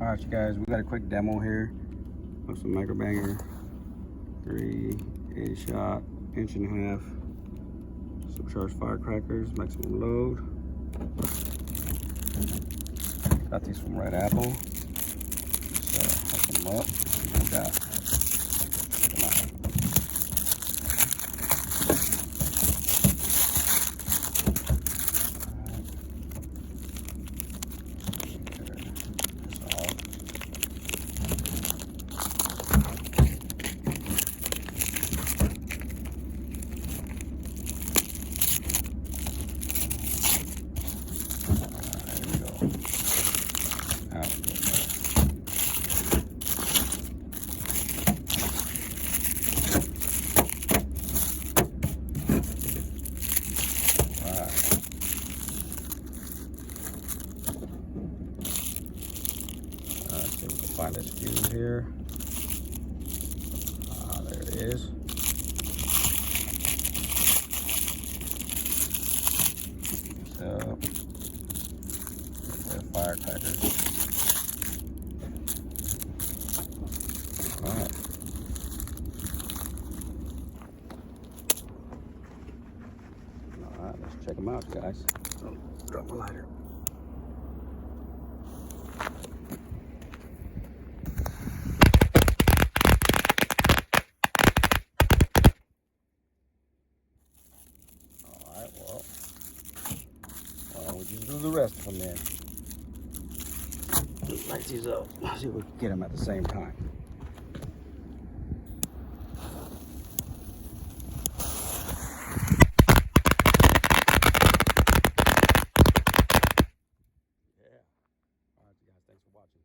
Alright, you guys, we got a quick demo here of some megabanger 3 shot, 1.5 inch supercharged firecrackers, maximum load. Got these from Red Apple. So hook them up. We got, check them out. See if we can find this fuse here. There it is. So, there's firecrackers. Alright. Alright, let's check them out, guys. Oh, drop my lighter. We'll just do the rest of them then. Let's light these up. See if we can get them at the same time. Yeah. All right, you guys. Thanks for watching.